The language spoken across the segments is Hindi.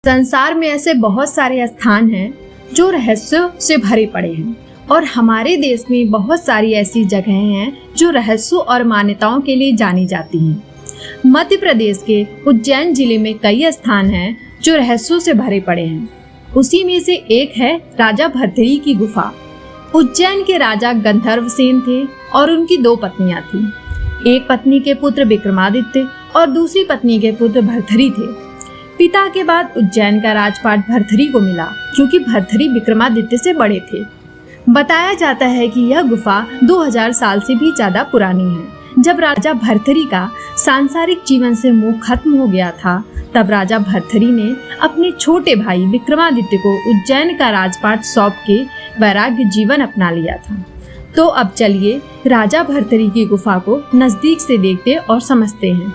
संसार में ऐसे बहुत सारे स्थान हैं जो रहस्यों से भरे पड़े हैं और हमारे देश में बहुत सारी ऐसी जगहें हैं जो रहस्यों और मान्यताओं के लिए जानी जाती हैं। मध्य प्रदेश के उज्जैन जिले में कई स्थान हैं जो रहस्यों से भरे पड़े हैं। उसी में से एक है राजा भर्तृहरि की गुफा। उज्जैन के राजा गंधर्वसेन थे और उनकी 2 पत्नियां थीं। एक पत्नी के पुत्र विक्रमादित्य और दूसरी पत्नी के पुत्र भर्तृहरि थे। पिता के बाद उज्जैन का राजपाट भर्तृहरि को मिला क्योंकि भर्तृहरि विक्रमादित्य से बड़े थे। बताया जाता है कि यह गुफा 2000 साल से भी ज्यादा पुरानी है। जब राजा भर्तृहरि का सांसारिक जीवन से मोह खत्म हो गया था, तब राजा भर्तृहरि ने अपने छोटे भाई विक्रमादित्य को उज्जैन का राजपाट सौंप के वैराग्य जीवन अपना लिया था। तो अब चलिए राजा भर्तृहरि की गुफा को नजदीक से देखते और समझते हैं।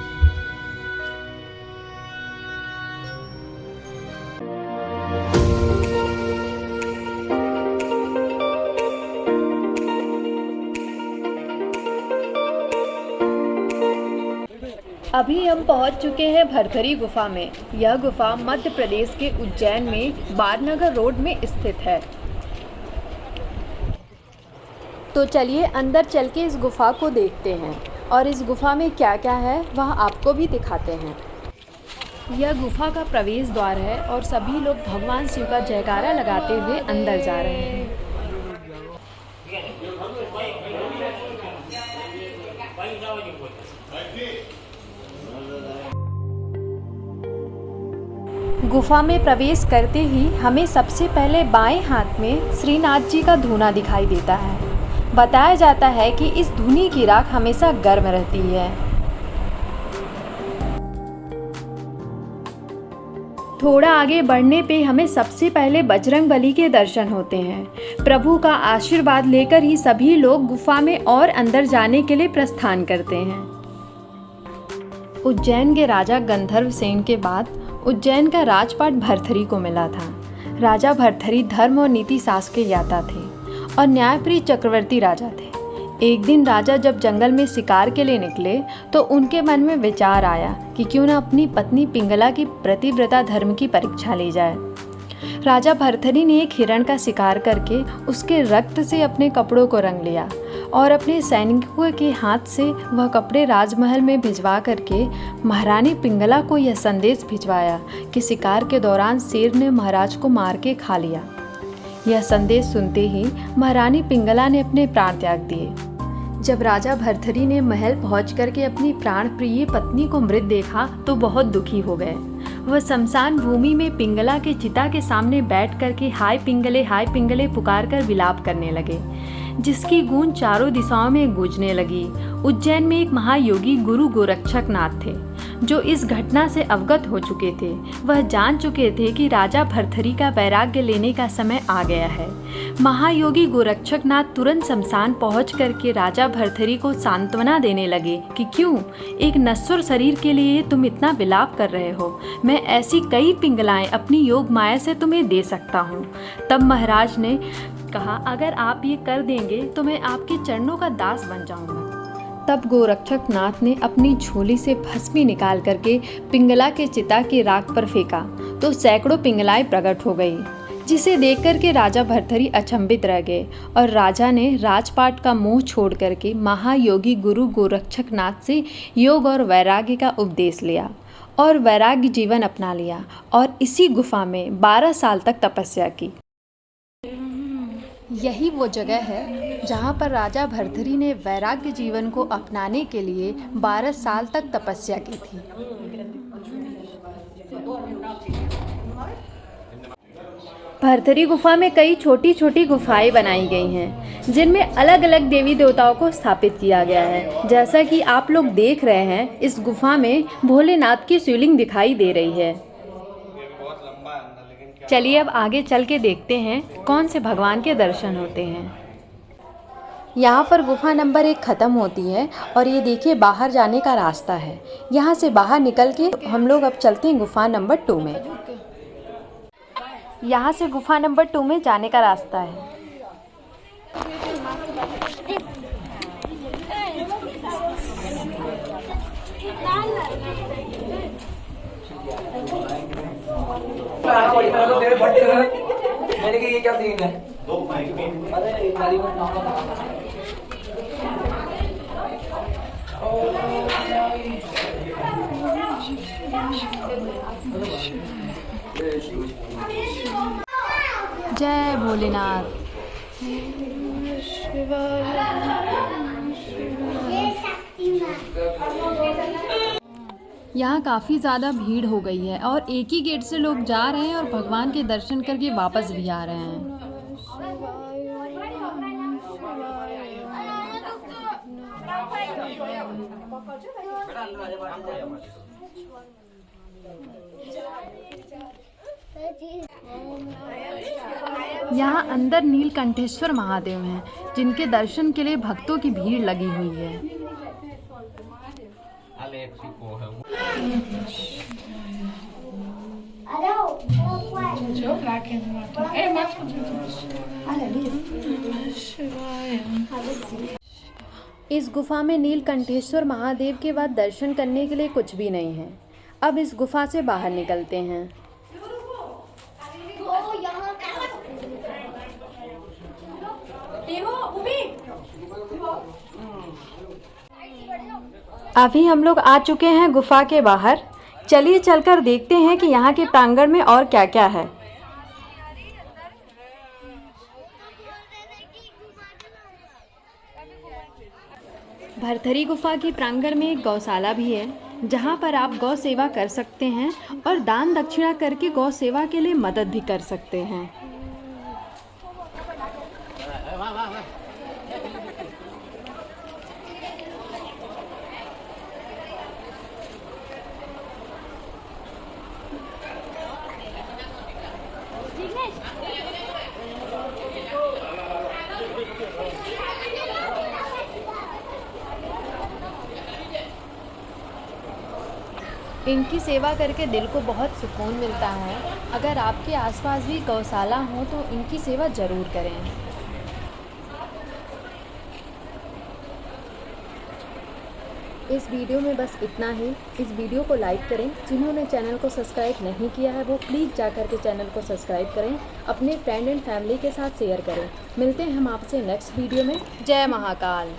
अभी हम पहुंच चुके हैं भर्तृहरि गुफा में। यह गुफा मध्य प्रदेश के उज्जैन में बारनगर रोड में स्थित है। तो चलिए अंदर चल के इस गुफा को देखते हैं और इस गुफा में क्या क्या है वह आपको भी दिखाते हैं। यह गुफा का प्रवेश द्वार है और सभी लोग भगवान शिव का जयकारा लगाते हुए अंदर जा रहे हैं। गुफा में प्रवेश करते ही हमें सबसे पहले बाएं हाथ में श्रीनाथ जी का धूना दिखाई देता है। बताया जाता है कि इस धूनी की राख हमेशा गर्म रहती है। थोड़ा आगे बढ़ने पे हमें सबसे पहले बजरंगबली के दर्शन होते हैं। प्रभु का आशीर्वाद लेकर ही सभी लोग गुफा में और अंदर जाने के लिए प्रस्थान करते हैं। उज्जैन के राजा गंधर्वसेन के बाद उज्जैन का राजपाट भर्तृहरि को मिला था। राजा भर्तृहरि धर्म और नीति शास्त्र के ज्ञाता थे और न्यायप्रिय चक्रवर्ती राजा थे। एक दिन राजा जब जंगल में शिकार के लिए निकले तो उनके मन में विचार आया कि क्यों न अपनी पत्नी पिंगला की पतिव्रता धर्म की परीक्षा ली जाए। राजा भर्तृहरि ने एक हिरण का शिकार करके उसके रक्त से अपने कपड़ों को रंग लिया और अपने सैनिकों के हाथ से वह कपड़े राजमहल में भिजवा करके महारानी पिंगला को यह संदेश भिजवाया कि शिकार के दौरान शेर ने महाराज को मार के खा लिया। यह संदेश सुनते ही महारानी पिंगला ने अपने प्राण त्याग दिए। जब राजा भर्तृहरि ने महल पहुंच करके अपनी प्राण प्रिय पत्नी को मृत देखा तो बहुत दुखी हो गए। वह शमशान भूमि में पिंगला के चिता के सामने बैठ करके हाय पिंगले पुकार कर विलाप करने लगे, जिसकी गूंज चारों दिशाओं में गूंजने लगी। उज्जैन में एक महायोगी गुरु गोरक्षकनाथ थे जो इस घटना से अवगत हो चुके थे। वह जान चुके थे कि राजा भर्तृहरि का वैराग्य लेने का समय आ गया है। महायोगी गोरक्षकनाथ तुरंत शमशान पहुंच करके राजा भर्तृहरि को सांत्वना देने लगे कि क्यों एक नश्वर शरीर के लिए तुम इतना विलाप कर रहे हो। मैं ऐसी कई पिंगलाएं अपनी योग माया से तुम्हें दे सकता हूँ। तब महाराज ने कहा, अगर आप ये कर देंगे तो मैं आपके चरणों का दास बन जाऊंगा। तब गोरक्षकनाथ ने अपनी झोली से भस्मी निकाल करके पिंगला के चिता की राख पर फेंका तो सैकड़ों पिंगलाएं प्रकट हो गई, जिसे देख करके राजा भर्तृहरि अचंभित रह गए और राजा ने राजपाट का मोह छोड़ करके महायोगी गुरु गोरक्षकनाथ से योग और वैराग्य का उपदेश लिया और वैराग्य जीवन अपना लिया और इसी गुफा में 12 साल तक तपस्या की। यही वो जगह है जहाँ पर राजा भर्तृहरि ने वैराग्य जीवन को अपनाने के लिए 12 साल तक तपस्या की थी। भर्तृहरि गुफा में कई छोटी छोटी गुफाएं बनाई गई हैं जिनमें अलग अलग देवी देवताओं को स्थापित किया गया है। जैसा कि आप लोग देख रहे हैं, इस गुफा में भोलेनाथ की शिवलिंग दिखाई दे रही है। चलिए अब आगे चल के देखते हैं कौन से भगवान के दर्शन होते हैं। यहाँ पर गुफा नंबर 1 ख़त्म होती है और ये देखिए बाहर जाने का रास्ता है। यहाँ से बाहर निकल के हम लोग अब चलते हैं गुफा नंबर 2 में। यहाँ से गुफा नंबर 2 में जाने का रास्ता है। बड़ी मेरा तो तेरे बट मैंने कि ये क्या सीन है दो माइक में अरे खाली में जय भोलेनाथ। यहाँ काफ़ी ज़्यादा भीड़ हो गई है और एक ही गेट से लोग जा रहे हैं और भगवान के दर्शन करके वापस भी आ रहे हैं। यहाँ अंदर नीलकंठेश्वर महादेव हैं, जिनके दर्शन के लिए भक्तों की भीड़ लगी हुई है। इस गुफा में नीलकंठेश्वर महादेव के बाद दर्शन करने के लिए कुछ भी नहीं है। अब इस गुफा से बाहर निकलते हैं। अभी हम लोग आ चुके हैं गुफा के बाहर। चलिए चलकर देखते हैं कि यहाँ के प्रांगण में और क्या क्या है। भरथरी गुफा के प्रांगण में एक गौशाला भी है, जहाँ पर आप गौ सेवा कर सकते हैं और दान दक्षिणा करके गौ सेवा के लिए मदद भी कर सकते हैं। इनकी सेवा करके दिल को बहुत सुकून मिलता है। अगर आपके आसपास भी गौशाला हो तो इनकी सेवा ज़रूर करें। इस वीडियो में बस इतना ही। इस वीडियो को लाइक करें। जिन्होंने चैनल को सब्सक्राइब नहीं किया है वो प्लीज़ जाकर के चैनल को सब्सक्राइब करें। अपने फ्रेंड एंड फैमिली के साथ शेयर करें। मिलते हैं हम आपसे नेक्स्ट वीडियो में। जय महाकाल।